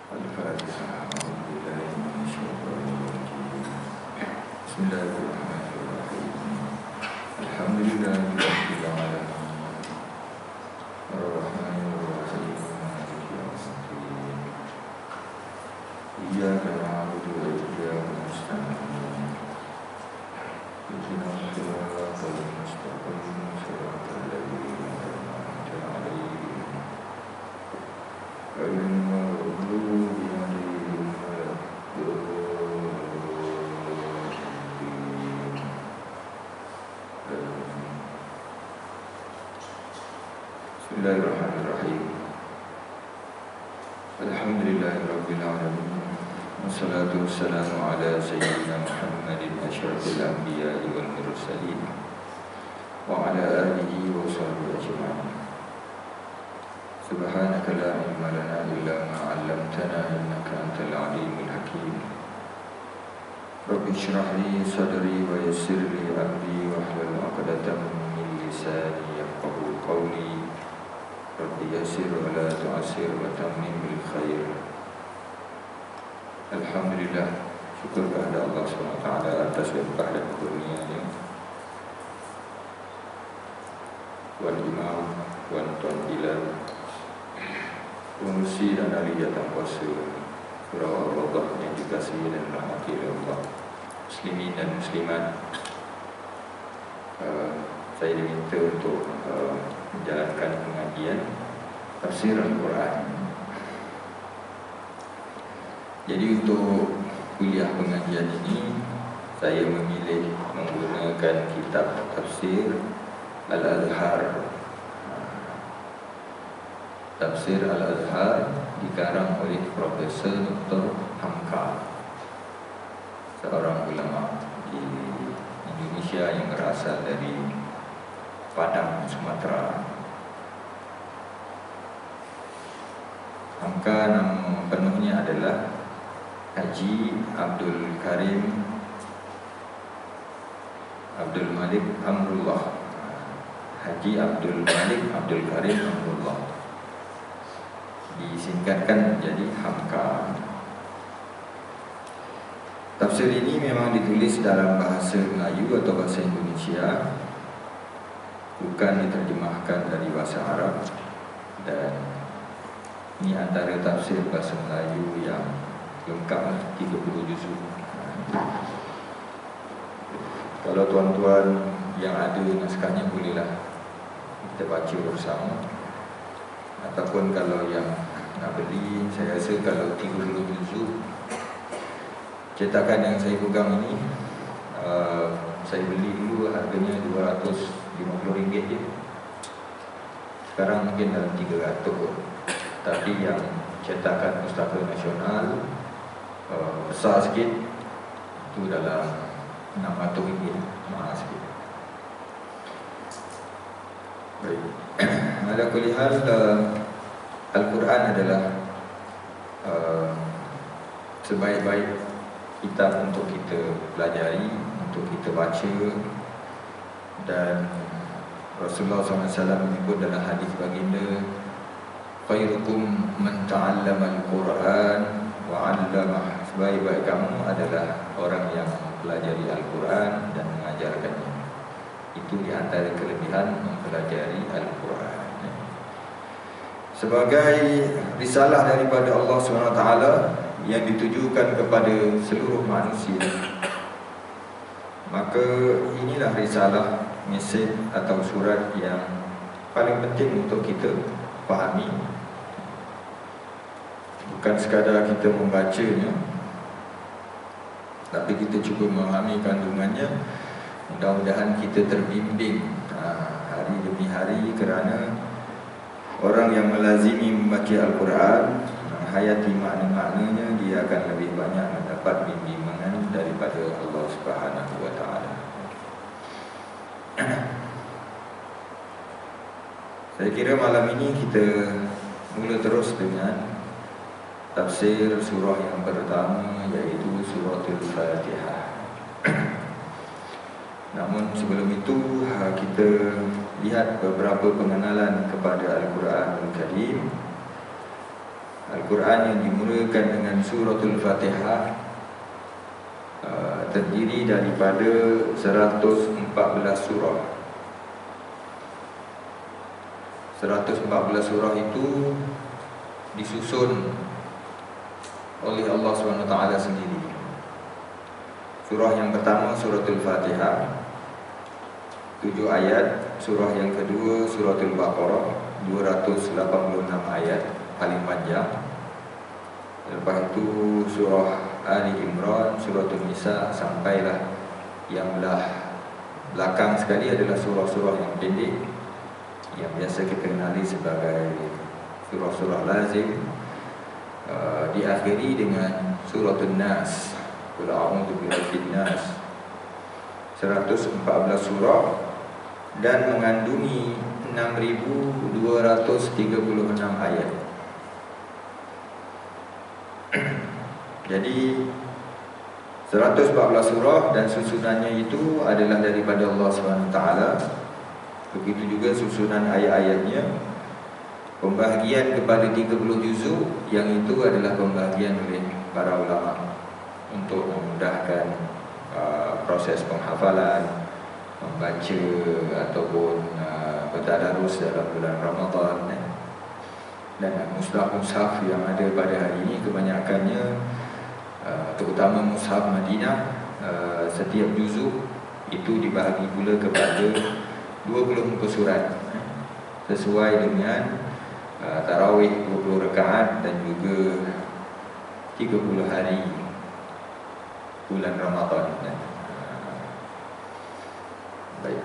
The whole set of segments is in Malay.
Al-Fatihah. Bismillahirrahmanirrahim. Alhamdulillahirabbil alamin. Ar-Rahmanir Rahim. Maliki yaumiddin. Iyyaka na'budu wa iyyaka nasta'in. Ihdinas siratal mustaqim, siratal ladzina an'amta 'alaihim ghairil maghdubi 'alaihim waladdallin. Bismillahirrahmanirrahim. Alhamdulillahirabbil alamin. Wassalatu wassalamu ala sayyidina Muhammadin asyrafil anbiya'i wal mursalin wa ala alihi wa sahbihi ajma'in. Subhanaka la ilma lana illa ma 'allamtana innaka antal alimul hakim. Rabbi shrah li sadri wa yassir li amri wahlul 'uqdatam min lisani yafqahu qawli. Rabbi yassir wa la tu'assir wa tammim bil khair. Alhamdulillah, syukur kepada Allah SWT atas berkah dan kurnia-Nya. Wan Imam, Wan Tuan Bilal, pengurusi dan ahli jatah kuasa surau Ar-Rawdah yang dikasihi dan rahmati oleh Allah, muslimin dan muslimat. Saya diminta untuk menjalankan pengajian tafsir Al-Quran. Jadi untuk kuliah pengajian ini saya memilih menggunakan kitab tafsir Al-Azhar. Tafsir Al-Azhar dikarang oleh Profesor Dr. Hamka, seorang ulama di Indonesia yang berasal dari Padang, Sumatera. Hamka nama penuhnya adalah Haji Abdul Karim Abdul Malik Amrullah. Haji Abdul Malik Abdul Karim Amrullah, disingkatkan menjadi Hamka. Tafsir ini memang ditulis dalam bahasa Melayu atau bahasa Indonesia, bukan diterjemahkan dari bahasa Arab, dan ini antara tafsir bahasa Melayu yang lengkap, 30 juzuk. Kalau tuan-tuan yang ada naskahnya bolehlah kita baca bersama, ataupun kalau yang nak beli, saya rasa kalau 30 juzuk cetakan yang saya pegang ini, saya beli dulu harganya RM250 je. Sekarang mungkin dalam 300, tapi yang cetakan Pustaka Nasional besar sikit itu dalam RM600, mahal sikit. Baik. Ala kulli hal, Al-Quran adalah sebaik-baik kitab untuk kita pelajari, untuk kita baca. Dan Rasulullah SAW menyebut dalam hadis baginda, khairukum man ta'allama al-Quran wa 'allamah. Sebaik-baik kamu adalah orang yang mempelajari Al-Quran dan mengajarkannya. Itu di antara kelebihan mempelajari Al-Quran. Sebagai risalah daripada Allah SWT yang ditujukan kepada seluruh manusia, maka inilah risalah, mesej atau surat yang paling penting untuk kita fahami. Bukan sekadar kita membacanya, tapi kita cuba memahami kandungannya. Mudah-mudahan kita terbimbing hari demi hari, kerana orang yang melazimi membaca Al-Quran, menghayati makna-maknanya, dia akan lebih banyak mendapat bimbingan daripada Allah Subhanahu wa Ta'ala. Saya kira malam ini kita mula terus dengan tafsir surah yang pertama, iaitu surah Al-Fatihah. Namun sebelum itu kita lihat beberapa pengenalan kepada Al-Quranul Karim. Al-Quran yang dimulakan dengan suratul Fatihah terdiri daripada 114 surah. 114 surah itu disusun oleh Allah SWT sendiri. Surah yang pertama suratul Fatihah 7 ayat. Surah yang kedua suratul Baqarah 286 ayat, paling panjang. Lepas itu surah Ali Imran, suratul Nisa, sampailah yang belakang sekali adalah surah-surah yang pendek yang biasa kita kenali sebagai surah-surah lazim. Diakhiri dengan suratul Nas, Qul a'udzu birabbin nas, 114 surah dan mengandungi 6.236 ayat. Jadi 114 surah dan susunannya itu adalah daripada Allah SWT. Begitu juga susunan ayat-ayatnya. Pembahagian kepada 30 juzuk, yang itu adalah pembahagian oleh para ulama untuk memudahkan proses penghafalan, membaca ataupun bertadarus dalam bulan Ramadan. Dan mushaf-mushaf yang ada pada hari ini kebanyakannya, terutama mushaf Madinah, setiap juzuk itu dibahagi pula kepada 20 muka surat, sesuai dengan tarawih 20 rakaat dan juga 30 hari bulan Ramadan. Baik.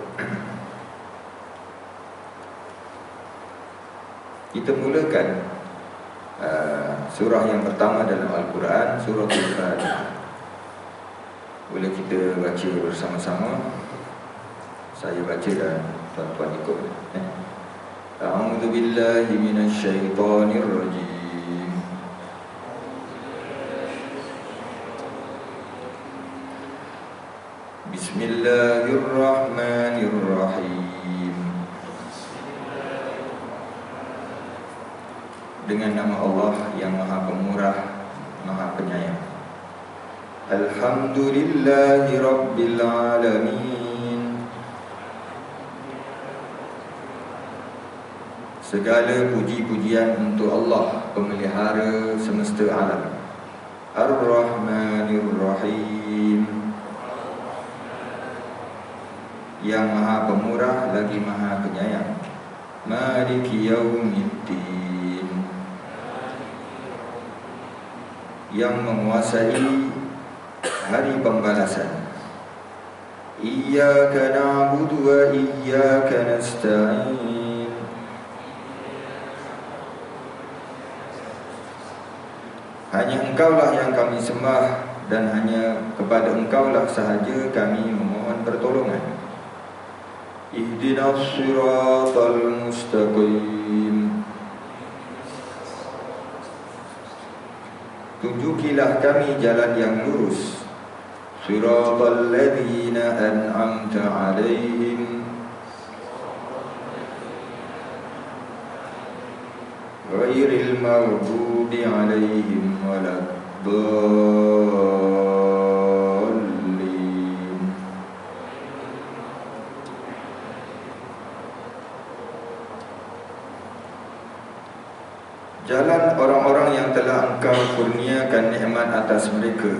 Kita mulakan surah yang pertama dalam Al-Quran, surah Al-Fatihah. Boleh kita baca bersama-sama. Saya baca dan tuan-tuan ikut. A'udzu billahi minasyaitonir rajim. Bismillahirrahmanirrahim. Dengan nama Allah yang Maha Pemurah, Maha Penyayang. Alhamdulillahi Rabbil Alamin. Segala puji-pujian untuk Allah, pemelihara semesta alam. Ar-Rahmanir Rahim, yang Maha Pemurah lagi Maha Penyayang. Maliki Yaumiddin, yang menguasai hari pembalasan. Iyyaka na'budu wa iyyaka nasta'in, hanya Engkaulah yang kami sembah dan hanya kepada Engkaulah sahaja kami memohon pertolongan. Ihdinas siratal mustaqim, tunjukilah kami jalan yang lurus. Siratal ladzina an'amta 'alaihim ghairil maghdubi 'alaihim waladdallin. Jalan orang-orang yang telah Engkau kurniakan nikmat atas mereka,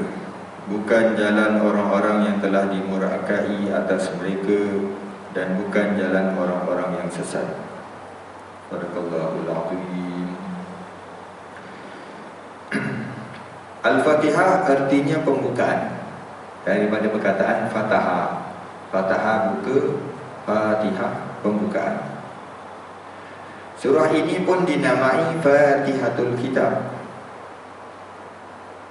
bukan jalan orang-orang yang telah dimurkai atas mereka, dan bukan jalan orang-orang yang sesat. Barakallahu al-azim. Al-Fatihah artinya pembukaan, daripada perkataan Fataha. Fataha buka, Fatihah pembukaan. Surah ini pun dinamai Fatihatul Kitab,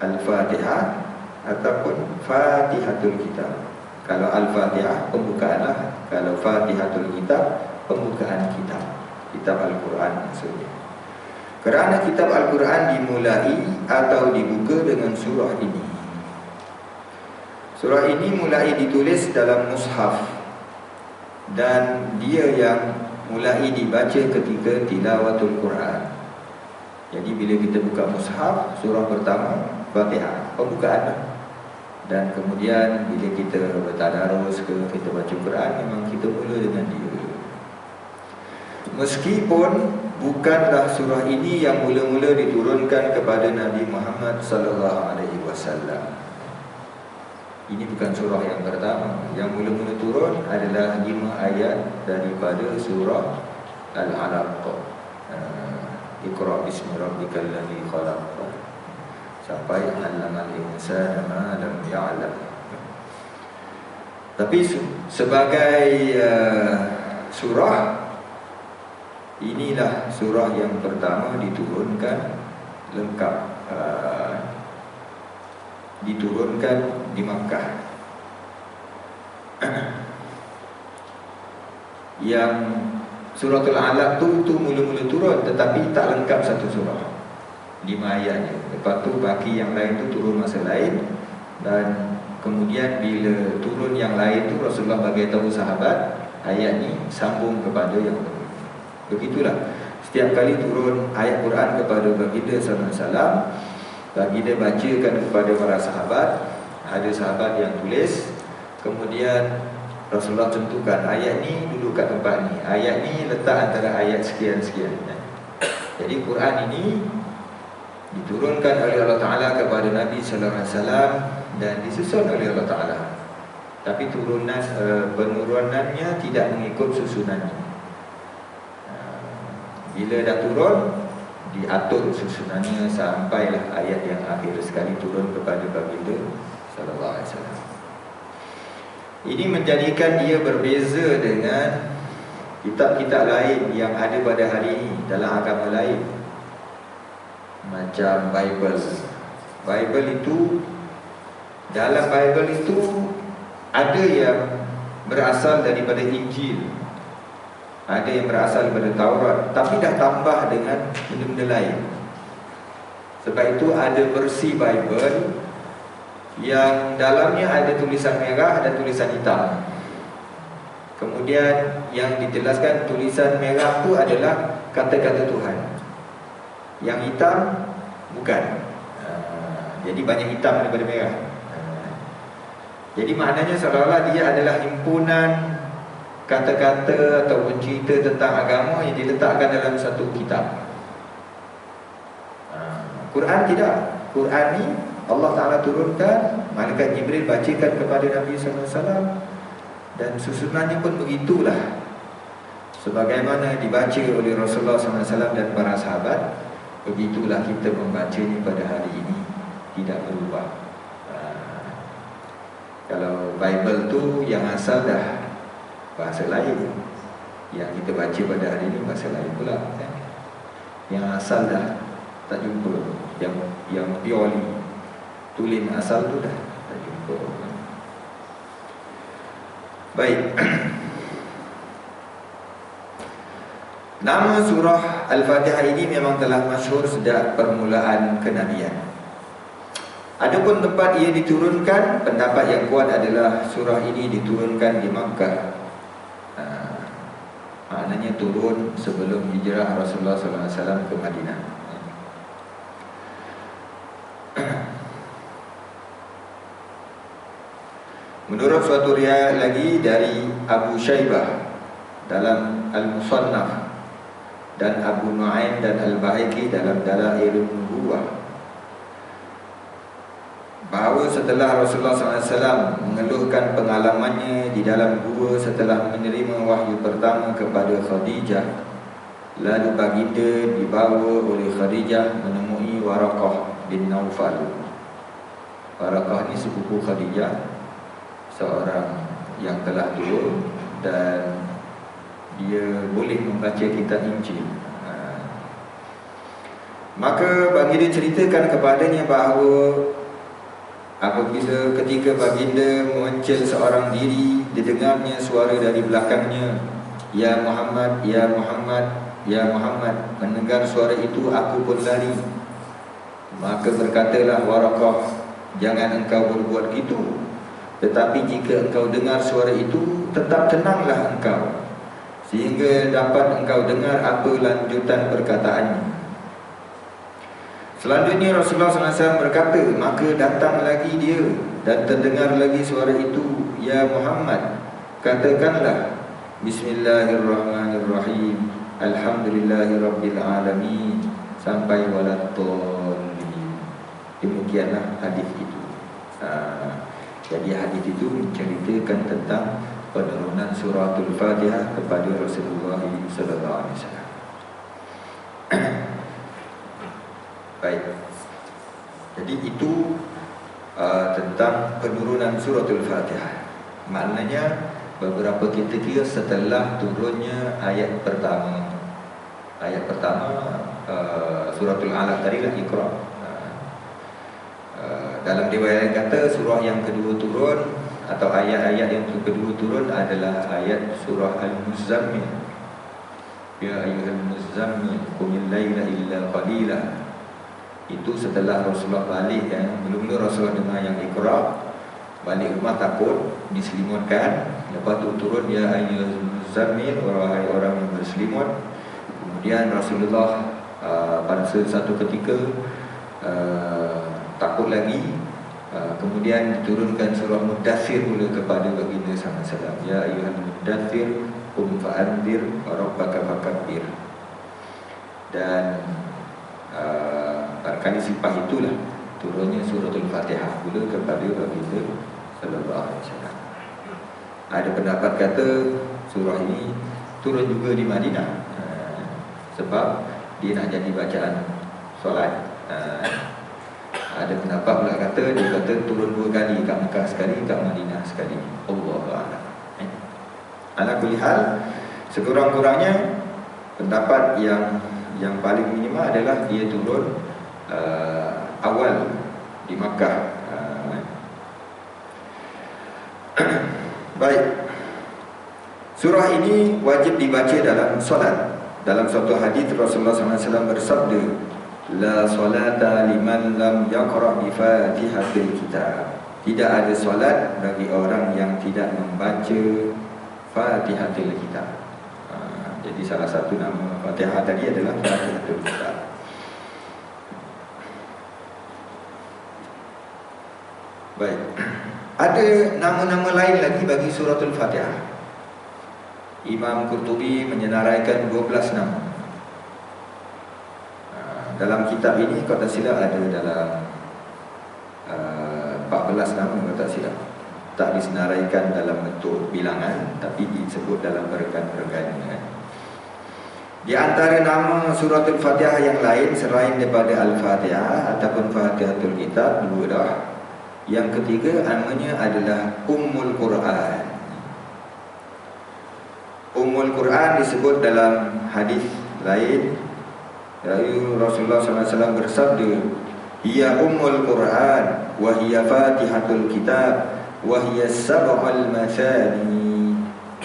Al-Fatihah ataupun Fatihatul Kitab. Kalau Al-Fatihah pembukaanlah, kalau Fatihatul Kitab pembukaan kitab, kitab Al-Quran maksudnya. Kerana kitab Al-Quran dimulai atau dibuka dengan surah ini. Surah ini mulai ditulis dalam mushaf, dan dia yang mulai dibaca ketika tilawatul Quran. Jadi bila kita buka mushaf, surah pertama Fatihah, pembukaan. Dan kemudian bila kita bertadarus ke, kita baca Quran, memang kita mula dengan dia. Meskipun bukanlah surah ini yang mula-mula diturunkan kepada Nabi Muhammad sallallahu alaihi wasallam. Ini bukan surah yang pertama. Yang mula-mula turun adalah 5 ayat daripada surah Al-Alaq. Iqra bismi rabbikal ladzi khalaq. Sampai 'allamal insana ma lam ya'lam. Tapi sebagai surah, inilah surah yang pertama diturunkan lengkap, diturunkan di Makkah. Yang suratul Alaq tu mula-mula turun, tetapi tak lengkap satu surah, 5 ayatnya. Lepas tu baki yang lain tu turun masa lain. Dan kemudian bila turun yang lain tu, Rasulullah bagi tahu sahabat, ayat ni sambung kepada yang lain. Begitulah setiap kali turun ayat Quran kepada baginda sallallahu alaihi wasallam, baginda bacakan kepada para sahabat. Ada sahabat yang tulis, kemudian Rasulullah tentukan ayat ni duduk kat tempat ni, ayat ni letak antara ayat sekian-sekian. Jadi Quran ini diturunkan oleh Allah Ta'ala kepada Nabi sallallahu alaihi wasallam dan disusun oleh Allah Ta'ala. Tapi penurunannya tidak mengikut susunannya. Bila dah turun, diatur susunannya sampailah ayat yang akhir sekali turun kepada baginda sallallahu alaihi wasallam. Ini menjadikan dia berbeza dengan kitab-kitab lain yang ada pada hari ini dalam agama lain. Macam Bible. Bible itu, dalam Bible itu ada yang berasal daripada Injil, ada yang berasal daripada Taurat, tapi dah tambah dengan benda-benda lain. Sebab itu ada versi Bible yang dalamnya ada tulisan merah dan tulisan hitam. Kemudian yang dijelaskan tulisan merah itu adalah kata-kata Tuhan, yang hitam bukan. Jadi banyak hitam daripada merah. Jadi maknanya seolah-olah dia adalah himpunan kata-kata ataupun cerita tentang agama yang diletakkan dalam satu kitab. Quran tidak. Quran ni Allah Ta'ala turunkan, malaikat Jibril bacakan kepada Nabi SAW, dan susunannya pun begitulah sebagaimana dibaca oleh Rasulullah SAW dan para sahabat. Begitulah kita membacanya pada hari ini, tidak berubah. Kalau Bible tu yang asal dah bahasa lain, yang kita baca pada hari ini bahasa lain pula, kan? Yang asal dah tak jumpa, yang purely tulis asal tu dah tak jumpa. Baik. Nama surah Al-Fatihah ini memang telah masyhur sejak permulaan kenabian. Adapun tempat ia diturunkan, pendapat yang kuat adalah surah ini diturunkan di Makkah. Maknanya turun sebelum hijrah Rasulullah SAW ke Madinah. Menurut suatu riwayat lagi dari Abu Syaibah dalam Al-Musannaf dan Abu Nu'aim dan Al-Baihaqi dalam Dalailun Nubuwah, bahawa setelah Rasulullah SAW mengeluhkan pengalamannya di dalam gua setelah menerima wahyu pertama kepada Khadijah, lalu baginda dibawa oleh Khadijah menemui Waraqah bin Naufal. Waraqah ni sepupu Khadijah, seorang yang telah tua dan dia boleh membaca kitab Injil. Maka baginda ceritakan kepadanya bahawa apabila ketika baginda mencel seorang diri, didengarnya suara dari belakangnya, "Ya Muhammad, ya Muhammad, ya Muhammad." Mendengar suara itu, aku pun lari. Maka berkatalah Waraqah, "Jangan engkau berbuat gitu. Tetapi jika engkau dengar suara itu, tetap tenanglah engkau, sehingga dapat engkau dengar apa lanjutan perkataannya." Selanjutnya Rasulullah SAW berkata, maka datang lagi dia dan terdengar lagi suara itu, ya Muhammad, katakanlah, Bismillahirrahmanirrahim, Alhamdulillahirabbil alamin, sampai waladhdallin. Demikianlah hadis itu. Jadi hadis itu menceritakan tentang penurunan suratul Fatihah kepada Rasulullah SAW. Baik. Jadi itu tentang penurunan suratul Fatihah. Maknanya beberapa ketika setelah turunnya ayat pertama. Ayat pertama suratul Alaq tadi lah, Iqra. Dalam riwayat kata surah yang kedua turun atau ayat-ayat yang kedua turun adalah ayat surah Al-Muzammil. Ya ayyuhal muzammil qumil laila illa qalila. Itu setelah Rasulullah balik, belum Rasulullah dengar yang Iqra, balik rumah takut diselimutkan. Lepas tu turun ya ayyuhal muzammil, wahai orang yang berselimut. Kemudian Rasulullah pada satu ketika takut lagi, kemudian diturunkan surah Mudaththir pula kepada baginda SAW. Ya ayyuhal mudaththir qum fa'anzir wa rabbaka fakabbir. Dan barangkali selepas itulah turunnya suratul Fatihah pula kepada baginda sallallahu alaihi wasallam. Ada pendapat kata surah ini turun juga di Madinah, sebab dia nak jadi bacaan solat. Ada pendapat pula kata dia kata turun 2 kali, kat Mekah sekali, kat Madinah sekali. Allahu a'lam. Ala kulli hal, sekurang-kurangnya pendapat yang paling minimal adalah dia turun awal di Makkah. Baik. Surah ini wajib dibaca dalam solat. Dalam suatu hadis Rasulullah SAW bersabda, la salata liman lam yaqra bi Fatihatil Kitab. Tidak ada solat bagi orang yang tidak membaca Fatihatil Kitab. Jadi salah satu nama Fatihah tadi adalah Fatihatul Kitab. Baik. Ada nama-nama lain lagi bagi suratul Fatihah. Imam Qurtubi menyenaraikan 12 nama. Dalam kitab ini kalau tak silap ada dalam 14 nama kalau tak silap. Tak disenaraikan dalam bentuk bilangan, tapi disebut dalam rekan-rekannya. Di antara nama suratul Fatihah yang lain selain daripada Al-Fatihah ataupun Fatihatul Kitab, 2 dah. Yang ketiga namanya adalah Ummul Quran. Ummul Quran disebut dalam hadis lain, Rasulullah SAW bersabda, hiya Ummul Quran wa hiya Fatihatul Kitab wa hiya sab'ul mathani.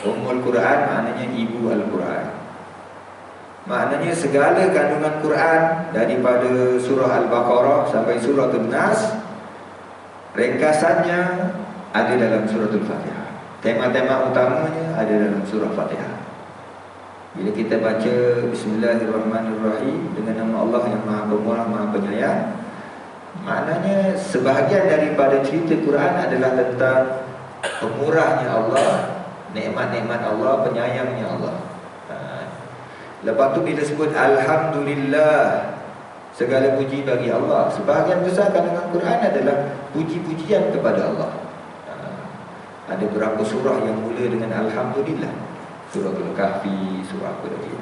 Ummul Quran maknanya ibu Al-Quran. Maknanya segala kandungan Quran daripada surah Al-Baqarah sampai surah An-Nas, ringkasannya ada dalam suratul Fatihah. Tema-tema utamanya ada dalam surah Fatihah. Bila kita baca Bismillahirrahmanirrahim dengan nama Allah yang Maha Pemurah, Maha Penyayang, maknanya sebahagian daripada cerita Quran adalah tentang pemurahnya Allah, nikmat-nikmat Allah, penyayangnya Allah. Lepas tu bila sebut Alhamdulillah, segala puji bagi Allah, sebahagian besar kandungan Quran adalah puji-pujian kepada Allah. Ada beberapa surah yang mula dengan Alhamdulillah. Surah Al-Kahfi, surah apa lagi.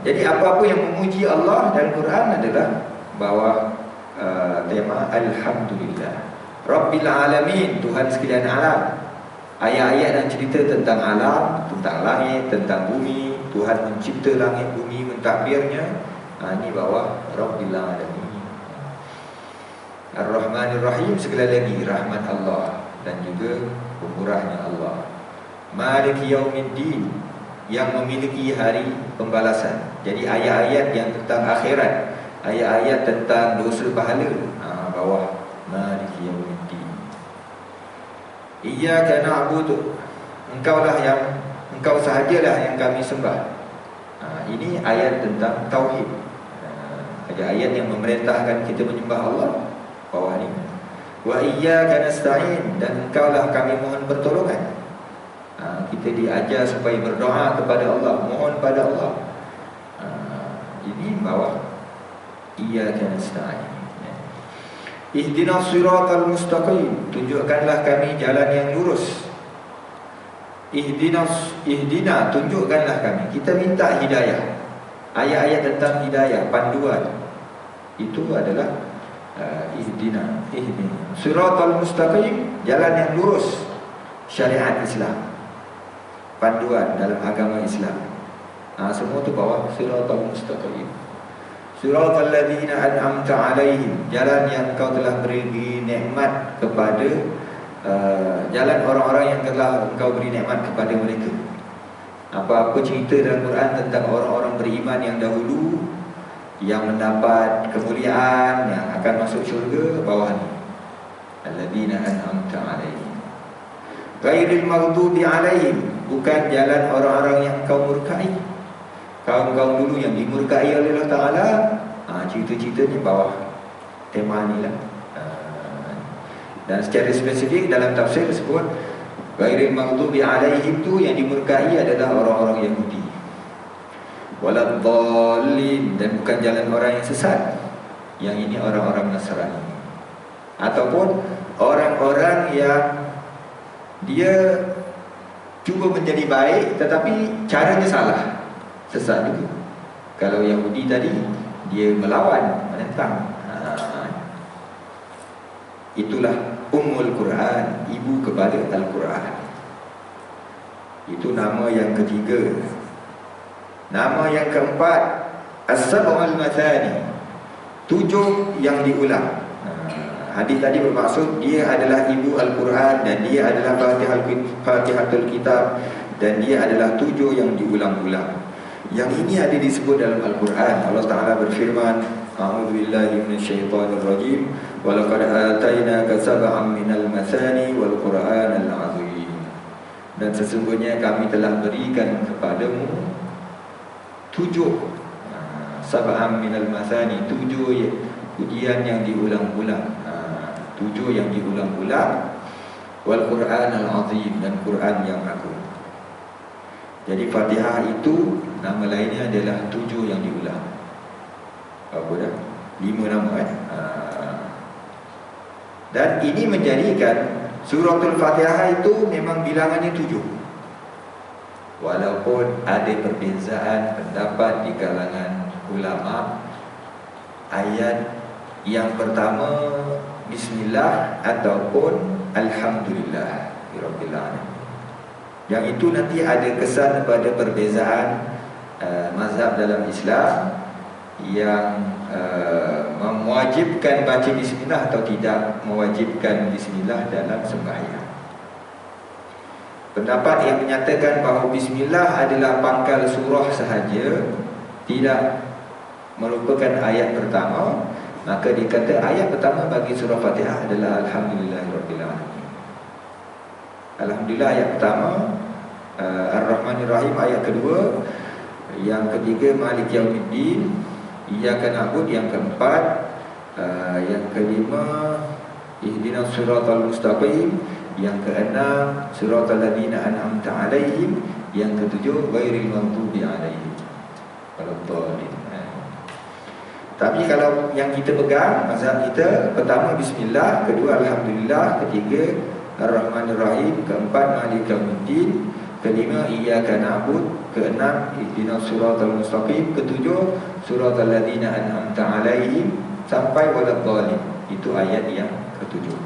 Jadi apa-apa yang memuji Allah dalam Quran adalah bawah tema Alhamdulillah. Rabbil Alamin, Tuhan sekalian alam. Ayat-ayat yang cerita tentang alam, tentang langit, tentang bumi, Tuhan mencipta langit bumi, mentadbirnya. Ini bawah Rabbil Alamin. Ar-Rahmanir Rahim, segala lagi rahmat Allah dan juga pemurahnya Allah. Maliki Yaumiddin, yang memiliki hari pembalasan. Jadi ayat-ayat yang tentang akhirat, ayat-ayat tentang dosa pahala, bawah Maliki Yaumiddin. Iyyaka na'budu, engkau sahajalah yang kami sembah. Ini ayat tentang tauhid. Ada ayat yang memerintahkan kita menyembah Allah, bawah ni. Wa iyyaka nasta'in, dan engkaulah kami mohon pertolongan. Kita diajar supaya berdoa kepada Allah, mohon pada Allah. Ini bawah iyyaka nasta'in. Ihdinas siratal mustaqim, tunjukkanlah kami jalan yang lurus. Ihdina, tunjukkanlah kami. Kita minta hidayah. Ayat-ayat tentang hidayah, panduan, itu adalah ihdina. Siratal mustaqim, jalan yang lurus, syariat Islam, panduan dalam agama Islam. Semua tu bawah siratal mustaqim. Siratal ladzina an'amta alaihim, jalan yang kau telah beri nikmat kepada, jalan orang-orang yang telah engkau beri nikmat kepada mereka. Apa-apa cerita dalam Quran tentang orang-orang beriman yang dahulu yang mendapat kemuliaan, yang akan masuk syurga, bawah ni. Alladzina an'amta alaihim ghairil maghdubi alaihim, bukan jalan orang-orang yang kau murkai. Kaum-kaum dulu yang dimurkai oleh Allah Ta'ala, cerita-ceritanya bawah tema ni lah. Dan secara spesifik dalam tafsir disebut ghairil maghdubi alaihim, tu yang dimurkai adalah orang-orang Yahudi. Waladdallin, dan bukan jalan orang yang sesat. Yang ini orang-orang Nasrani, ataupun orang-orang yang dia cuba menjadi baik tetapi caranya salah, sesat juga. Kalau Yahudi tadi, dia melawan, menentang. Itulah Ummul Quran, ibu kepada Al-Quran. Itu nama yang ketiga. Nama yang keempat, As-Sab'ul Mathani, 7 yang diulang. Hadis tadi bermaksud dia adalah ibu Al-Quran, dan dia adalah Fatihatul Kitab, dan dia adalah 7 yang diulang-ulang. Yang ini ada disebut dalam Al-Quran. Allah Ta'ala berfirman, A'udzubillahi minasyaitonirrajim, wa laqad atainaka sab'an minal mathani wal Qur'anal 'azim. Dan sesungguhnya kami telah berikan kepadamu 7 sab'an minal mathani, 7 ujian yang diulang-ulang, 7 yang diulang-ulang, wal Qur'anal 'azim, dan Quran yang agung. Jadi Fatihah itu nama lainnya adalah 7 yang diulang. Apa dah? 5 nama Dan ini menjadikan suratul Fatihah itu memang bilangannya 7. Walaupun ada perbezaan pendapat di kalangan ulama, ayat yang pertama Bismillah ataupun Alhamdulillah Rabbil Alamin. Yang itu nanti ada kesan pada perbezaan mazhab dalam Islam yang mewajibkan baca Bismillah atau tidak mewajibkan Bismillah dalam sembahyang. Pendapat yang menyatakan bahawa Bismillah adalah pangkal surah sahaja, tidak merupakan ayat pertama, maka dikata ayat pertama bagi surah Fatihah adalah Alhamdulillahirabbil alamin. Alhamdulillah ayat pertama, Ar-Rahmanir-Rahim ayat kedua, yang ketiga Malik Yaumiddin, Iyyaka na'budu yang keempat, yang kelima Ihdinas siratal mustaqim, yang keenam Siratal ladzina an'amta alaihim, yang ketujuh Ghairil maghdubi alaihim waladdallin. Tapi kalau yang kita pegang mazhab kita, pertama Bismillah, kedua Alhamdulillah, ketiga Ar-Rahmanir-Rahim, keempat Malik Yaumiddin, kelima Iyyaka na'budu, keenam Ihdinas siratal mustaqim, ketujuh Siratal ladzina an'amta alaihim, sampai waladdallin. Itu ayat yang ketujuh.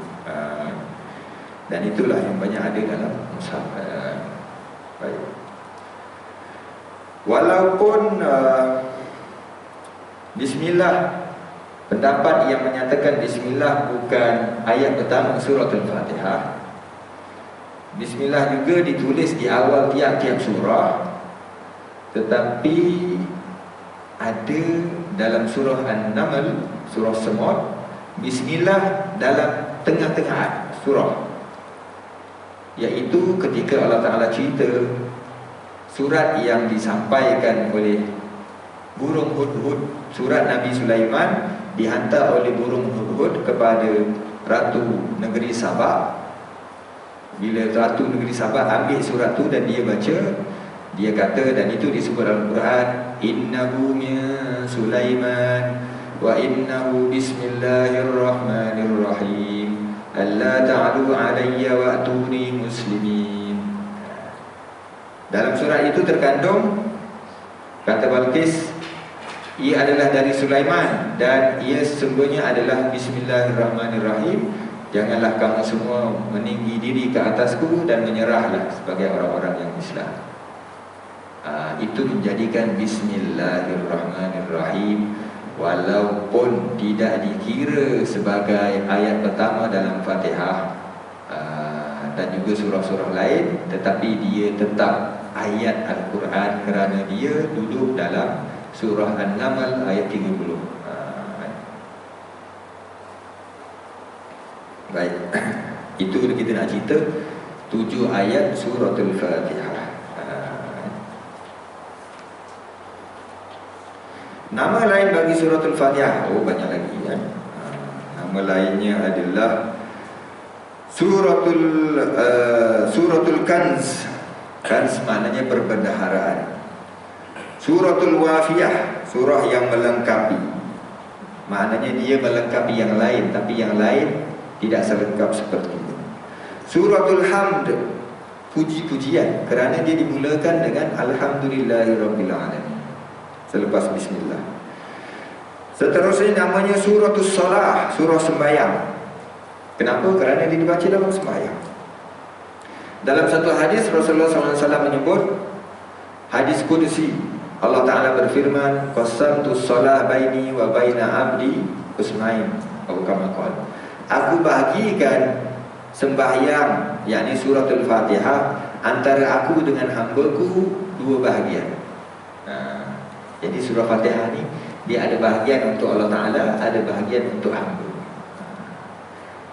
Dan itulah yang banyak ada dalam mushaf. Baik. Walaupun Bismillah, pendapat yang menyatakan Bismillah bukan ayat pertama surah Al-Fatihah. Bismillah juga ditulis di awal tiap-tiap surah, tetapi ada dalam surah An-Naml, surah Semut, Bismillah dalam tengah-tengah surah, iaitu ketika Allah Ta'ala cerita surat yang disampaikan oleh burung hudhud surat Nabi Sulaiman dihantar oleh burung hudhud kepada Ratu Negeri Sabah. Bila Ratu Negeri Sabah ambil surat tu dan dia baca, dia kata, dan itu disebut dalam Quran, innahu min Sulaiman wa innahu bismillahirrahmanirrahim alla ta'alu alayya wa'tuni muslimin. Dalam surat itu terkandung, kata Balqis, ia adalah dari Sulaiman dan ia sesungguhnya adalah bismillahirrahmanirrahim. Janganlah kamu semua meninggi diri ke atasku dan menyerahlah sebagai orang-orang yang Islam. Itu menjadikan bismillahirrahmanirrahim walaupun tidak dikira sebagai ayat pertama dalam Fatihah dan juga surah-surah lain, tetapi dia tetap ayat Al-Quran kerana dia duduk dalam surah An-Naml ayat 30. Baik, itu kita nak cerita 7 ayat suratul Fatihah. Nama lain bagi suratul Fatihah, banyak lagi ya. Nama lainnya adalah suratul Kanz. Kanz maknanya perbendaharaan. Suratul Wafiyah, surah yang melengkapi. Maknanya dia melengkapi yang lain, tapi yang lain tidak selengkap seperti itu. Suratul Hamd, puji-pujian, kerana dia dimulakan dengan Alhamdulillahirabbil alamin selepas bismillah. Seterusnya namanya suratul Salah, surah sembahyang. Kenapa? Kerana dia dibaca dalam sembahyang. Dalam satu hadis Rasulullah SAW menyebut, hadis Qudsi, Allah Ta'ala berfirman, qasamtus salah baini wa baina abdi usmain, atau kama qala, aku bahagikan sembahyang, yakni suratul Fatihah, antara aku dengan hamba-Ku 2 bahagian. Jadi surah Fatihah ni dia ada bahagian untuk Allah Ta'ala, ada bahagian untuk hamba.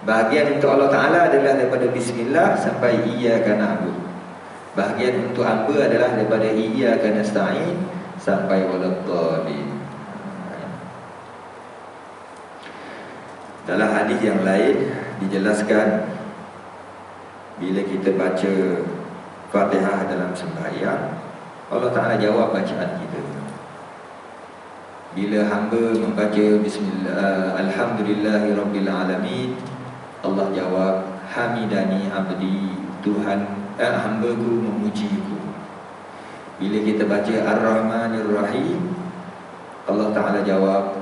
Bahagian untuk Allah Ta'ala adalah daripada bismillah sampai iyyaka na'budu. Bahagian untuk hamba adalah daripada iyyaka nasta'in sampai waladdallin. Dalam hadis yang lain dijelaskan, bila kita baca Fatihah dalam sembahyang, Allah Ta'ala jawab bacaan kita. Bila hamba membaca bismillah alhamdulillahirabbil alamin, Allah jawab hamidani abdi, Tuhan hamba-Ku memujiku. Bila kita baca ar-rahmanir-rahim, Allah Ta'ala jawab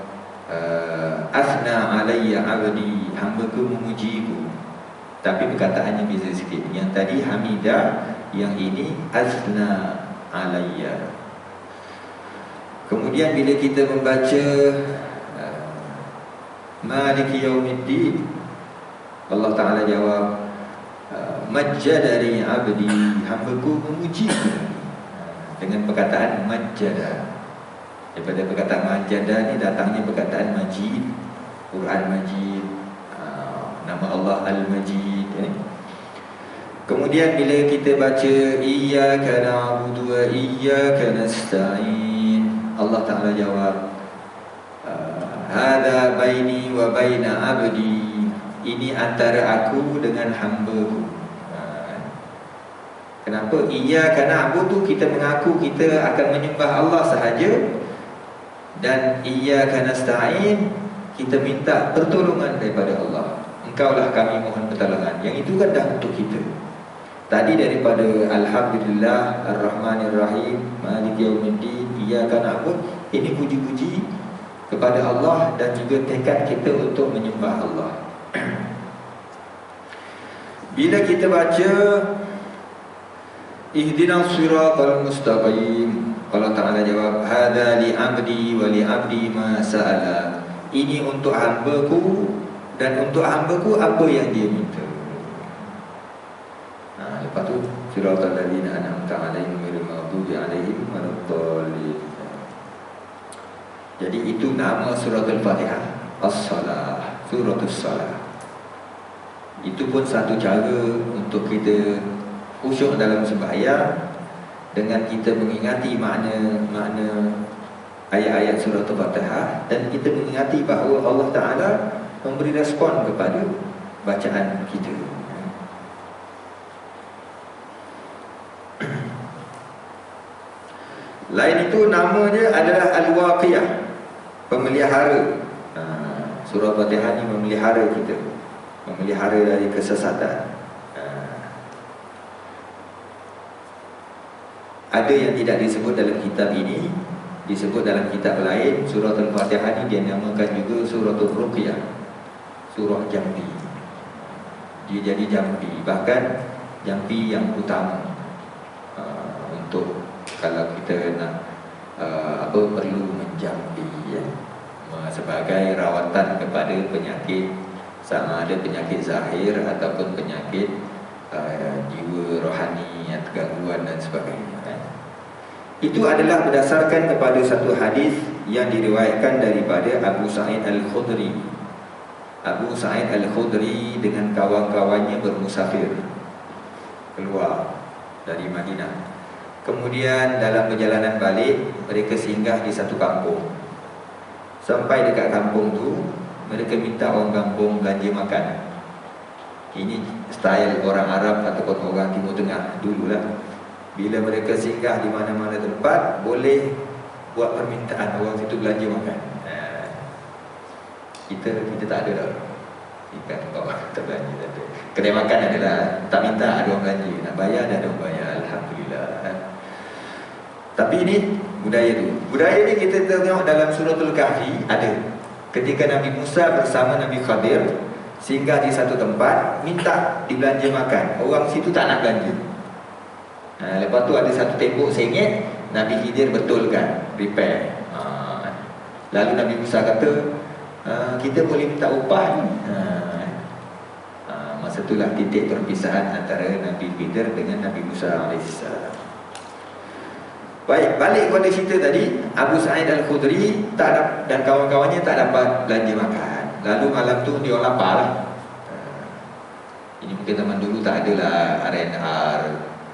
asna alayya abdi, hamba-Ku memujiku. Tapi perkataannya beza sikit. Yang tadi hamidah, yang ini asna alayya. Kemudian bila kita membaca maliki yaumiddin, Allah Ta'ala jawab majjadani abdi, hamba-Ku memujiku, dengan perkataan majjada. Daripada perkataan majjada ni datangnya perkataan majid, Quran majid, nama Allah Al-Majid. Kemudian bila kita baca iyyaka na'budu wa iyyaka nasta'in, Allah Ta'ala jawab hadza baini wa baina abdi, ini antara aku dengan hamba-Ku. Kenapa? Iyyaka na'budu, kita mengaku kita akan menyembah Allah sahaja, dan iyyaka nasta'in, kita minta pertolongan daripada Allah. Engkaulah kami mohon pertolongan. Yang itu kan dah untuk kita. Tadi daripada alhamdulillah ar-rahmanir-rahim maliki yaumiddin iyyaka na'budu, ini puji-puji kepada Allah dan juga tekad kita untuk menyembah Allah. Bila kita baca ihdinas siratal mustaqim, Allah Ta'ala jawab hadza li 'abdi wa li 'abdi ma sa'ala, ini untuk hamba-Ku dan untuk hamba-Ku apa yang dia minta. Lepas tu siratal ladzina an'amta 'alaihim ghairil maghdubi 'alaihim waladdallin. Jadi itu nama suratul Fatihah, As-Salah, suratul Salah. Itu pun satu cara untuk kita khusyuk dalam sembahyang, dengan kita mengingati makna ayat-ayat surah Al-Fatihah, dan kita mengingati bahawa Allah Ta'ala memberi respon kepada bacaan kita. Lain itu namanya adalah Al-Waqiyah, pemelihara. Surah Al-Fatihah ini memelihara kita, memelihara dari kesesatan. Ada yang tidak disebut dalam kitab ini, disebut dalam kitab lain. Surah Al-Fatihah ini dia namakan juga Surah Al-Ruqyah, surah jambi. Dia jadi jambi, bahkan jambi yang utama untuk kalau kita nak perlu menjambi, ya, sebagai rawatan kepada penyakit, sama ada penyakit zahir ataupun penyakit jiwa rohani, gangguan dan sebagainya. Itu adalah berdasarkan kepada satu hadis yang diriwayatkan daripada Abu Sa'id Al-Khudri. Abu Sa'id Al-Khudri dengan kawan-kawannya bermusafir keluar dari Madinah. Kemudian dalam perjalanan balik, mereka singgah di satu kampung. Sampai dekat kampung tu, mereka minta orang kampung belanja makan. Ini style orang Arab ataupun orang Timur Tengah dululah. Bila mereka singgah di mana-mana tempat, boleh buat permintaan orang situ belanja makan. Kita tak ada dah. Ikan bawa tak belanja, tak ada. Kedai makan adalah tak minta ada orang belanja, nak bayar dah ada orang bayar. Alhamdulillah. Tapi ini budaya tu. Budaya ni kita tengok dalam Suratul Kahfi ada. Ketika Nabi Musa bersama Nabi Khadir singgah di satu tempat, minta dibelanja makan. Orang situ tak nak belanja. Lepas tu ada satu tembok sengit, Nabi Khidir betulkan, repair. Lalu Nabi Musa kata, kita boleh minta upah ni. Masa itulah titik perpisahan antara Nabi Khidir dengan Nabi Musa AS. Baik, balik kepada cerita tadi. Abu Sa'id Al-Khudri dan kawan-kawannya tak dapat belanja makan. Lalu malam tu dia lapar. Ini mungkin zaman dulu tak adalah R&R,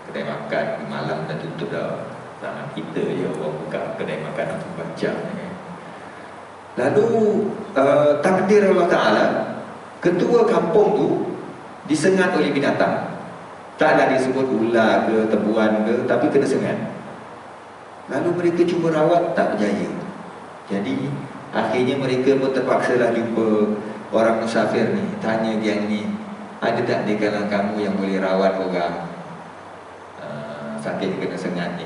kedai makan malam dah tutup dah. Zaman kita je orang buka kedai makan untuk baca. Lalu takdir Allah Ta'ala, ketua kampung tu disengat oleh binatang. Taklah disebut ular ke, tebuan ke, tapi kena sengat. Lalu mereka cuba rawat, tak berjaya. Jadi akhirnya mereka pun terpaksalah jumpa orang musafir ni, tanya geng ni, ada tak di kalangan kamu yang boleh rawat orang sakit kena sengat ni?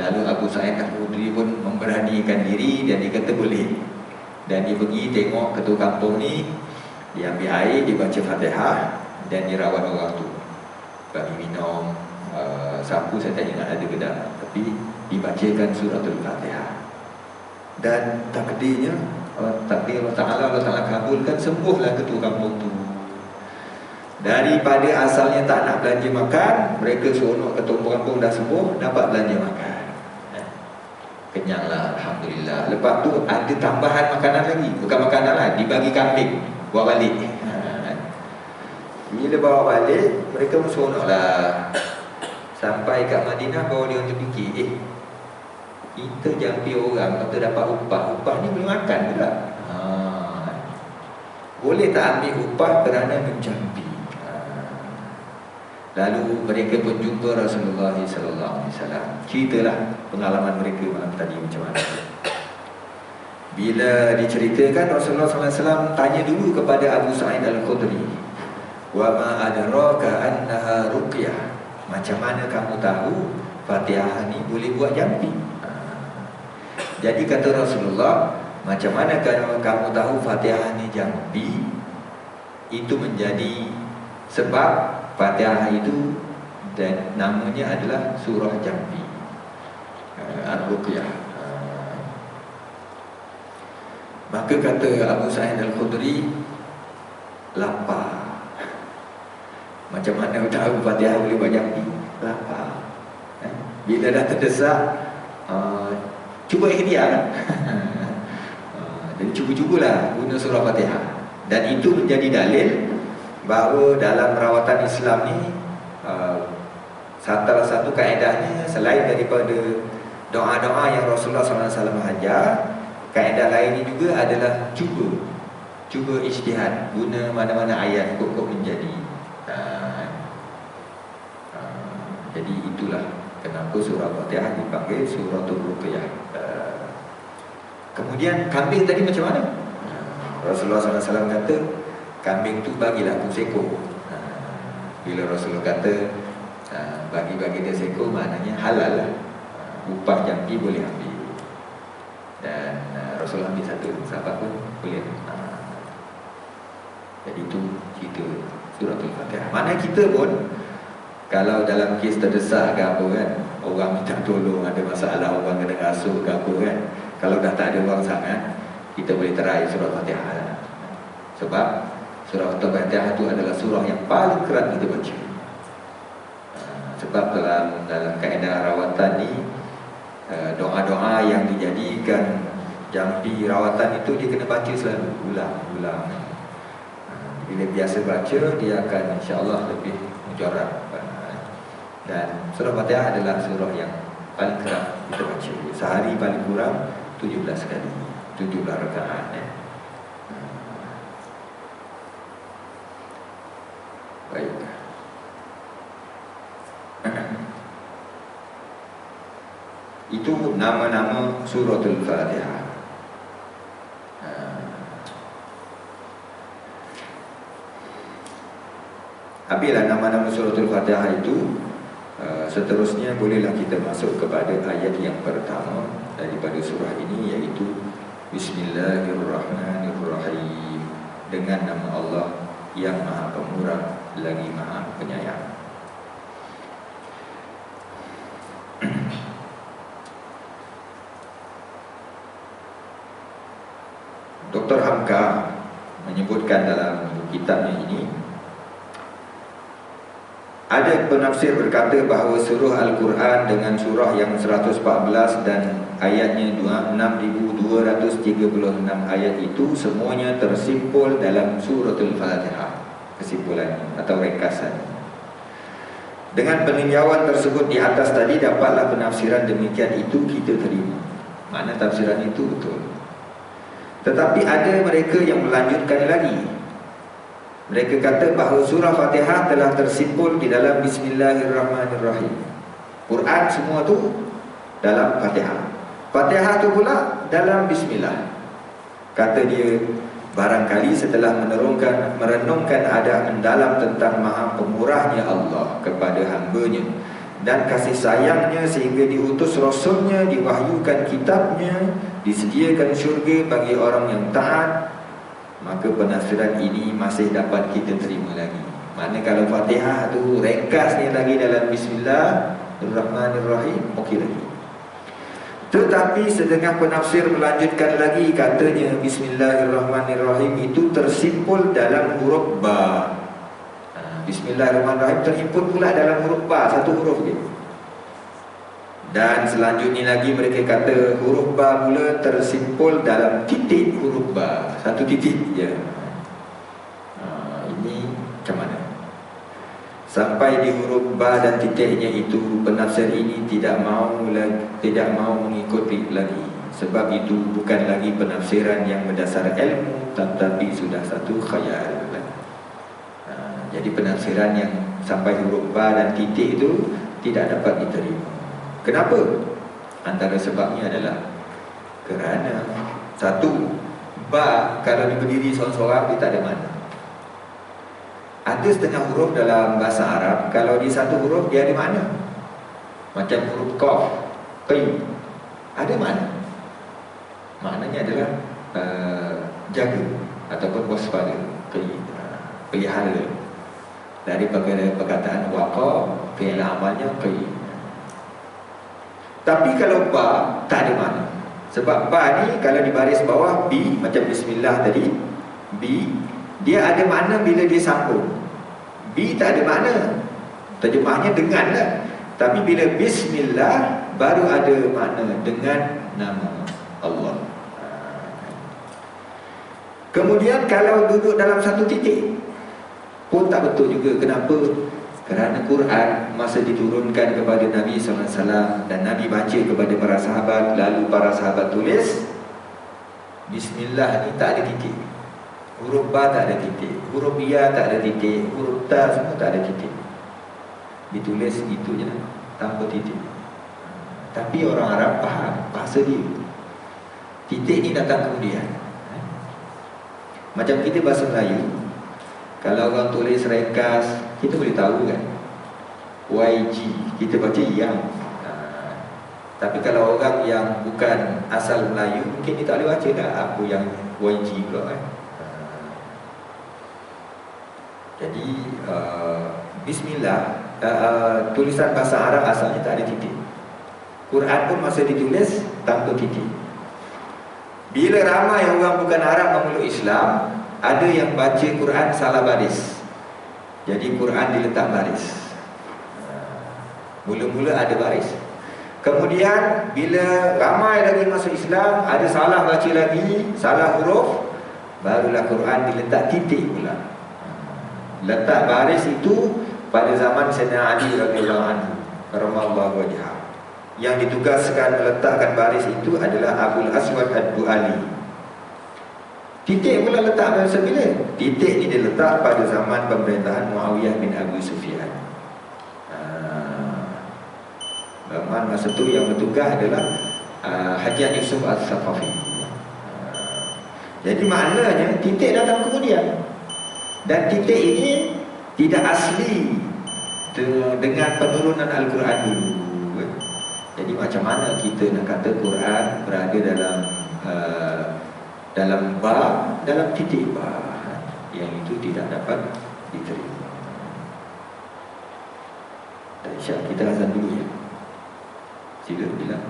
Lalu Abu Sa'id Al-Khudri pun memberanikan diri dan dia kata boleh. Dan dia pergi tengok ketua kampung ni, dia ambil air, dia baca Fatihah dan dia rawat orang tu, bagi minum, sapu saya tak ingat ada ke tak, tapi dibacakan suratul Fatihah. Dan takdirnya takdir Allah Ta'ala kabulkan, sembuhlah ketua kampung tu. Daripada asalnya tak nak belanja makan, mereka seronok ketua kampung dah sembuh, dapat belanja makan. Kenyanglah, Alhamdulillah. Lepas tu ada tambahan makanan lagi. Bukan makanan lah, dibagi kambing, bawa balik. Bila bawa balik, mereka pun seronoklah. Sampai kat Madinah, bawa dia untuk fikir, kita jampi orang, kata dapat upah. Upah ni boleh makan ke tak? Boleh tak ambil upah kerana menjampi? Lalu mereka pun jumpa Rasulullah SAW. Ceritalah pengalaman mereka malam tadi macam mana. Bila diceritakan, Rasulullah SAW tanya dulu kepada Abu Sa'id Al-Khudri, wa ma adraka annaha ruqyah, macam mana kamu tahu Fatihah ni boleh buat jampi? Jadi kata Rasulullah, macam mana kalau kamu tahu Fatihah ni jampi? Itu menjadi sebab Fatihah itu dan namanya adalah surah jampi, Ar-Ruqyah. Maka kata Abu Sa'id Al-Khudri, lapar. Macam mana tahu Fatihah boleh buat jampi? Lapar. Bila dah terdesak, cuba ikhtiar. Jadi cuba-cubalah guna surah Fatihah. Dan itu menjadi dalil bahawa dalam rawatan Islam ni salah satu kaedahnya, selain daripada doa-doa yang Rasulullah SAW ajar. Kaedah lain ini juga adalah cuba ijtihad, guna mana-mana ayat pokok menjadi. Jadi itulah kenapa surah Fatihah dipanggil suratul Ruqyah. Kemudian kambing tadi macam mana? Rasulullah SAW kata kambing tu bagilah aku seekor. Bila Rasulullah kata bagi-bagi dia seekor, maknanya halal lah. Upah jampi boleh ambil. Dan Rasulullah ambil satu, sahabat pun boleh. Jadi itu cerita suratul Fatihah. Mana kita pun kalau dalam kes terdesak ke apa kan, orang minta tolong, ada masalah, orang kena rasuk ke apa kan, kalau dah tak ada orang sangat, kita boleh try surah Fatihah. Sebab surah Fatihah itu adalah surah yang paling kerap kita baca. Sebab dalam kaedah rawatan ni, doa-doa yang dijadikan jampi rawatan itu dia kena baca selalu, ulang. Bila biasa baca, dia akan insya-Allah lebih mujarab. Dan surah Fatihah adalah surah yang paling kerap kita baca. Sehari paling kurang 17 kali, 17 rakaat. Baik. Itu nama-nama suratul Fatihah. Habislah nama-nama suratul Fatihah itu. Seterusnya bolehlah kita masuk kepada ayat yang pertama daripada surah ini, iaitu Bismillahirrahmanirrahim. Dengan nama Allah yang Maha Pemurah lagi Maha Penyayang. Dr. Hamka menyebutkan dalam kitabnya ini, ada penafsir berkata bahawa surah Al-Quran dengan surah yang 114 dan ayatnya 6236 ayat itu semuanya tersimpul dalam suratul Fatihah. Kesimpulannya atau ringkasan. Dengan peninjauan tersebut di atas tadi, dapatlah penafsiran demikian itu kita terima. Mana tafsiran itu betul. Tetapi ada mereka yang melanjutkan lagi. Mereka kata bahawa surah Fatihah telah tersimpul di dalam Bismillahirrahmanirrahim. Quran semua tu dalam Fatihah. Fatihah tu pula dalam Bismillah. Kata dia, barangkali setelah merenungkan adab mendalam tentang Maha Pemurahnya Allah kepada hamba-Nya dan kasih sayangnya sehingga diutus Rasulnya, diwahyukan kitabnya, disediakan syurga bagi orang yang taat, maka penafsiran ini masih dapat kita terima lagi. Mana kalau Fatihah tu ringkasnya lagi dalam Bismillahirrahmanirrahim, okey lagi. Tetapi setengah penafsir melanjutkan lagi, katanya Bismillahirrahmanirrahim itu tersimpul dalam huruf ba. Bismillahirrahmanirrahim terhimpun pula dalam huruf ba, satu huruf je. Dan selanjutnya lagi mereka kata huruf ba pula tersimpul dalam titik huruf ba, satu titik je. Ini macam mana? Sampai di huruf ba dan titiknya itu, penafsir ini tidak mau mengikuti lagi. Sebab itu bukan lagi penafsiran yang berdasar ilmu, tetapi sudah satu khayal. Jadi penafsiran yang sampai huruf ba dan titik itu tidak dapat diterima. Kenapa? Antara sebabnya adalah kerana satu, ba kalau berdiri seorang-seorang dia tak ada makna. Ada setengah huruf dalam bahasa Arab, kalau di satu huruf dia ada makna. Macam huruf qaf, qi, ada makna. Maknanya adalah jaga ataupun waspada, qi, pelihara. Dari perkataan waqa, fi'il amalnya qi. Tapi kalau ba tak ada makna. Sebab ba ni kalau di baris bawah bi, macam bismillah tadi, bi dia ada makna bila dia sambung. Bi tak ada makna, terjemahnya dengan lah. Tapi bila bismillah baru ada makna, dengan nama Allah. Kemudian kalau duduk dalam satu titik pun tak betul juga. Kenapa? Kerana Quran masa diturunkan kepada Nabi SAW dan Nabi baca kepada para sahabat, lalu para sahabat tulis, Bismillah ni tak ada titik. Huruf Ba tak ada titik, huruf Ya tak ada titik, huruf Ta semua tak ada titik. Ditulis itu je lah, tanpa titik. Tapi orang Arab faham bahasa dia. Titik ni datang kemudian. Macam kita bahasa Melayu, kalau orang tulis ringkas, kita boleh tahu kan, YG, kita baca yang. Tapi kalau orang yang bukan asal Melayu, mungkin dia tak boleh baca dah apa yang YG ke kan. Jadi Bismillah, tulisan bahasa Arab asalnya tak ada titik. Quran pun masa ditulis tanpa titik. Bila ramai orang bukan Arab memeluk Islam, ada yang baca Quran salah baris. Jadi Quran diletak baris. Mula-mula ada baris. Kemudian bila ramai lagi masuk Islam, ada salah baca lagi, salah huruf, barulah Quran diletak titik pula. Letak baris itu pada zaman Sayyidina Ali radhiyallahu anhu, karamallahu wajhah. Yang ditugaskan meletakkan baris itu adalah Abul Aswad Ad-Du'ali. Titik pula letak masa bila? Titik ni diletak pada zaman pemerintahan Muawiyah bin Abu Sufyan. Zaman masa tu yang bertugas adalah Hajjaj Yusuf Al-Saqafi. Jadi maknanya titik datang kemudian. Dan titik ini tidak asli dengan penurunan Al-Quran dulu. Jadi macam mana kita nak kata Quran berada dalam ba, dalam titik ba, yang itu tidak dapat diterima. Dan insya kita azan dulu ya. Sila bilang.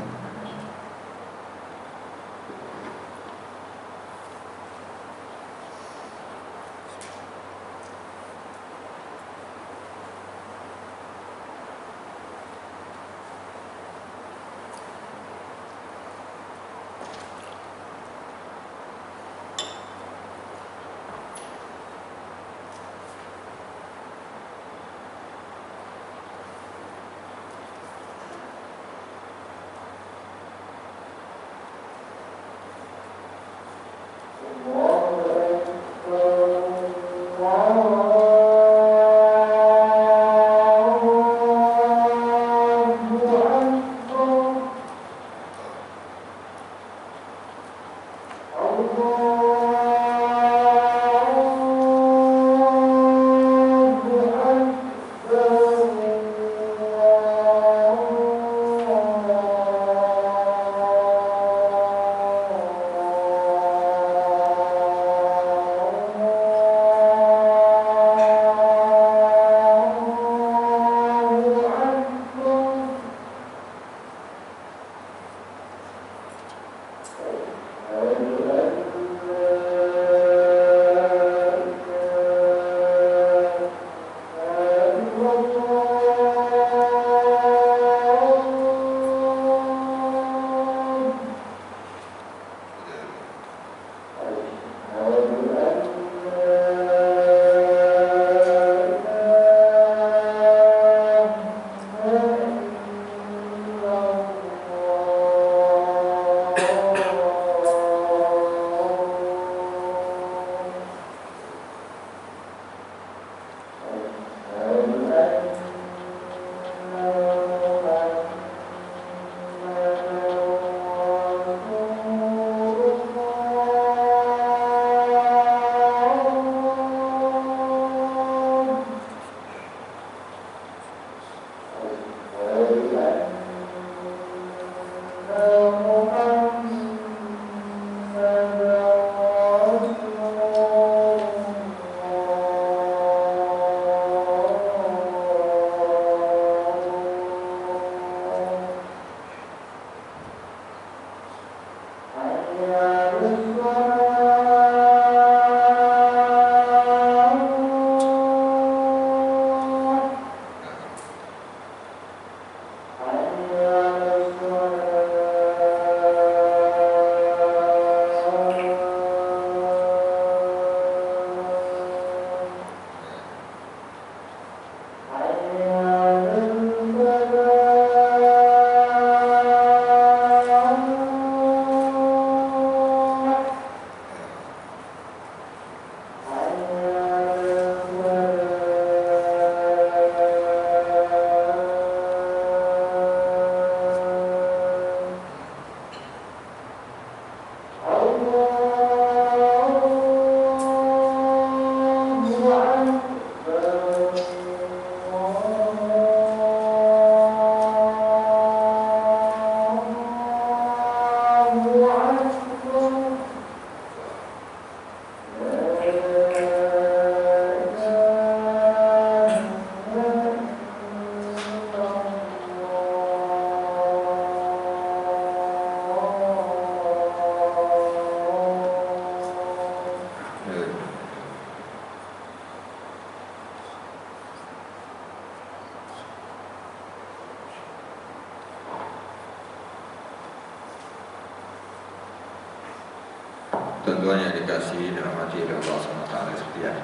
Tuan-tuan yang dikasihi dalam hati oleh Allah SWT sekalian.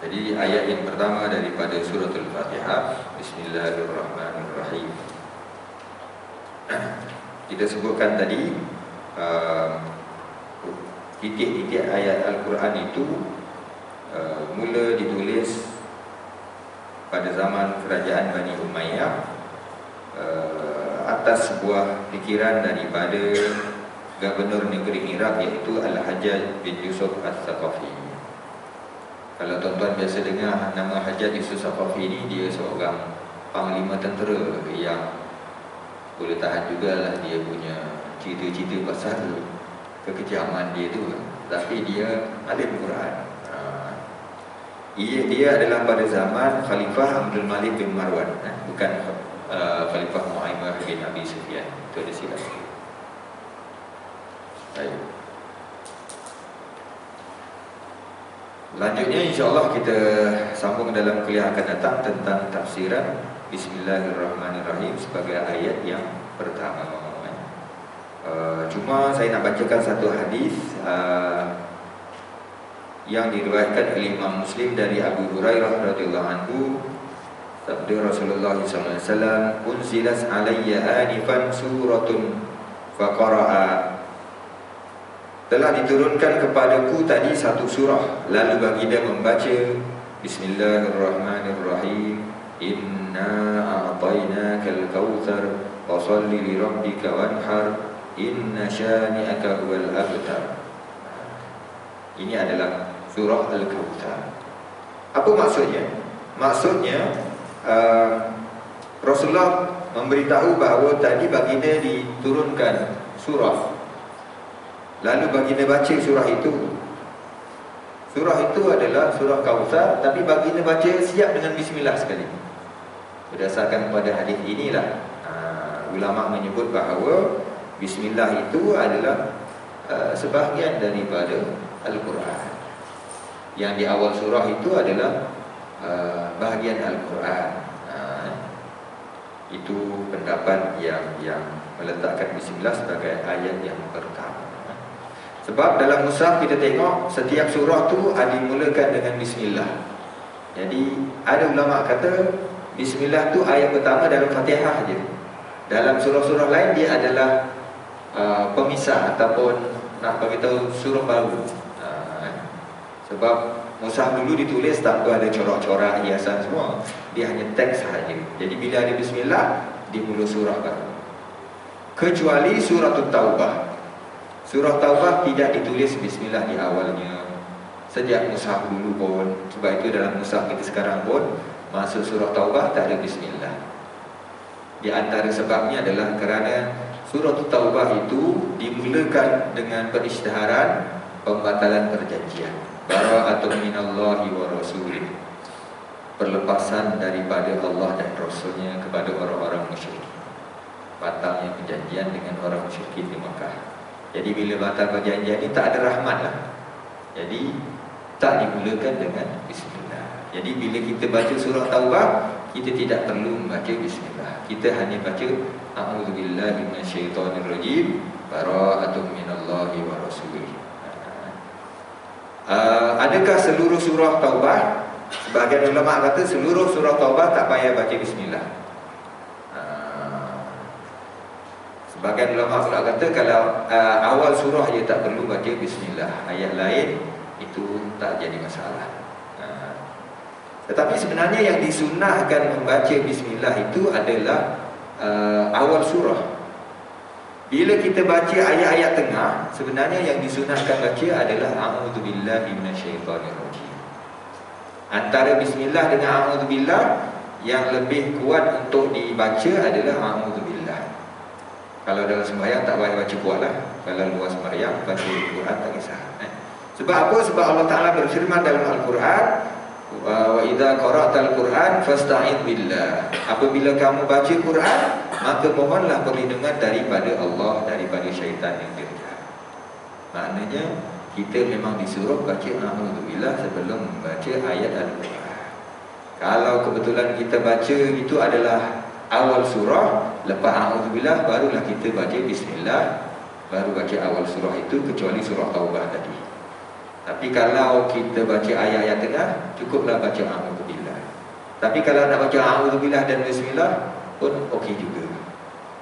Jadi ayat yang pertama daripada surah Al-Fatihah, Bismillahirrahmanirrahim. Kita sebutkan tadi titik-titik ayat Al-Quran itu mula ditulis pada zaman kerajaan Bani Umayyah atas sebuah fikiran daripada Gubernur negeri Iraq, iaitu Al-Hajjaj bin Yusuf Al-Thaqafi. Kalau tuan-tuan biasa dengar nama Hajjaj Yusuf Al-Thaqafi ini, dia seorang panglima tentera yang boleh tahan jugalah dia punya cerita-cerita pasal kekejaman dia tu. Tapi dia alim Quran. Dia adalah pada zaman Khalifah Abdul Malik bin Marwan, bukan Khalifah Muaimah bin Abi Sufyan. Itu ada silap. Baik. Lanjutnya insya-Allah kita sambung dalam kuliah akan datang tentang tafsiran Bismillahirrahmanirrahim sebagai ayat yang pertama. Cuma saya nak bacakan satu hadis yang diriwayatkan oleh Imam Muslim dari Abu Hurairah radhiyallahu anhu. Sabda Rasulullah SAW, "Unzilas alayya anifan suratun faqara'a." Telah diturunkan kepadaku tadi satu surah, lalu baginda membaca, Bismillahirrahmanirrahim, "Inna a'tainakal kautsar fasholli li rabbika wanhar, inna syani'aka huwal abtar." Ini adalah surah Al-Kautsar. Apa maksudnya? Maksudnya Rasulullah memberitahu bahawa tadi baginda diturunkan surah, lalu baginda baca surah itu. Surah itu adalah surah Kautsar, tapi baginda baca siap dengan bismillah sekali. Berdasarkan pada hadis inilah ulama menyebut bahawa bismillah itu adalah sebahagian daripada Al-Quran. Yang di awal surah itu adalah bahagian Al-Quran. Itu pendapat yang meletakkan bismillah sebagai ayat yang pertama. Sebab dalam mushaf kita tengok setiap surah tu dimulakan dengan bismillah. Jadi ada ulama kata bismillah tu ayat pertama dalam Fatihah je. Dalam surah-surah lain dia adalah pemisah ataupun nak bagi tahu surah baru. Sebab mushaf dulu ditulis tanpa ada corak-corak hiasan semua. Dia hanya teks sahaja. Jadi bila ada bismillah, dimula surah baru. Kecuali surah Taubah. Surah Taubah tidak ditulis bismillah di awalnya. Sejak mushaf dulu pun. Sebab itu dalam mushaf kita sekarang pun, masuk surah Taubah tak ada bismillah. Di antara sebabnya adalah kerana surah Taubah itu dimulakan dengan perisytiharan pembatalan perjanjian. Bara'atun minallahi wa rasulih. Perlepasan daripada Allah dan Rasulnya kepada orang-orang musyrik. Batalnya perjanjian dengan orang musyrik di Makkah. Jadi bila batal perjanjian ini tak ada rahmat lah. Jadi tak dimulakan dengan bismillah. Jadi bila kita baca surah Taubah, kita tidak perlu membaca bismillah. Kita hanya baca a'udzubillahi minasyaitonirrajim, bara'atun minallahi wa rasulih. Adakah seluruh surah Taubah? Sebahagian ulama kata seluruh surah Taubah tak payah baca bismillah. Sebahagian ulama pula kata kalau awal surah je tak perlu baca bismillah, ayat lain itu tak jadi masalah. Tetapi sebenarnya yang disunnahkan membaca bismillah itu adalah awal surah. Bila kita baca ayat-ayat tengah, sebenarnya yang disunahkan baca adalah a'udzubillahi minasyaitonirrajim. Antara bismillah dengan a'udzubillah, yang lebih kuat untuk dibaca adalah a'udzubillah. Kalau dalam sembahyang tak payah baca kuatlah. Kalau luar sembahyang baca Al-Quran tak kisah. Sebab apa? Sebab Allah Ta'ala berfirman dalam Al-Quran, wa idza qara'tal Qur'an fasta'id billah. Apabila kamu baca Quran, maka mohonlah perlindungan daripada Allah, daripada syaitan yang jahat. Maknanya kita memang disuruh baca a'udzubillah sebelum membaca ayat Al-Quran. Kalau kebetulan kita baca itu adalah awal surah, lepas a'udzubillah barulah kita baca bismillah, baru baca awal surah itu, kecuali surah Taubah tadi. Tapi kalau kita baca ayat-ayat tengah, cukuplah baca a'udzubillah. Tapi kalau nak baca a'udzubillah dan bismillah pun okey juga.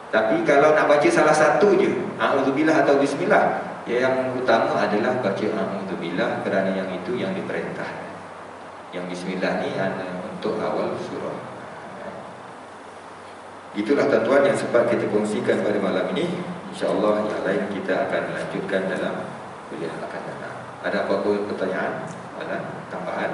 Tapi kalau nak baca salah satu je, a'udzubillah atau bismillah, yang utama adalah baca a'udzubillah, kerana yang itu yang diperintah. Yang bismillah ni untuk awal surah. Itulah tuan-tuan yang sempat kita kongsikan pada malam ini. InsyaAllah yang lain kita akan lanjutkan dalam kuliah akan datang. Ada apa-apa pertanyaan? Ada tambahan?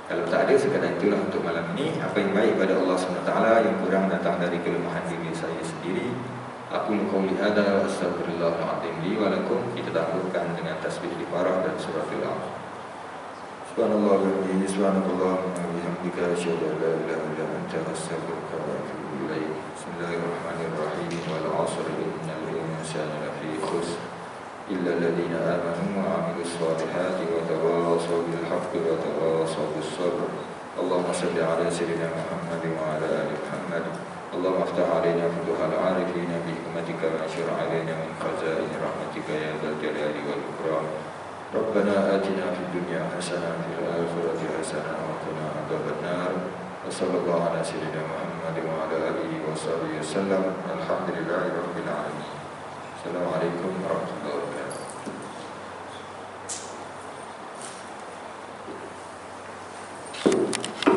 Kalau tak ada, sekadar itulah untuk malam ini. Apa yang baik pada Allah SWT, yang kurang datang dari kelemahan diri saya sendiri. Aku qauli hadza wa astaghfirullahaladzim li wa lakum. Kita dahulukan dengan tasbih istighfarah dan surah Al-A'raf. Subhanallah wa bihamdihi, subhanallah wa bihamdika, asyhadu an la ilaha illa anta, astaghfiruka wa atubu ilaik. Bismillahirrahmanirrahim. Wal 'asri innal insana lafi khusr illa alladziina aamanu wa 'amilus shalihati wa tawaasaw bil haqqi wa tawaasaw bis sabr. Allahumma shalli 'ala sayyidina Muhammad wa 'ala ali Muhammad. Allahumma aftah 'alaina futuhal 'arifin bi hikmatika wa anshur 'alaina min khaza'in rahmatika ya dzal jalali wal ikram. Rabbana atina fid dunya hasanah wa fil akhirati hasanah wa qina adzaban nar. Wa sallallahu 'ala sayyidina Muhammad wa 'ala alihi wa sahbihi wasallam. Alhamdulillahirabbil alamin. Assalamualaikum warahmatullahi wabarakatuh.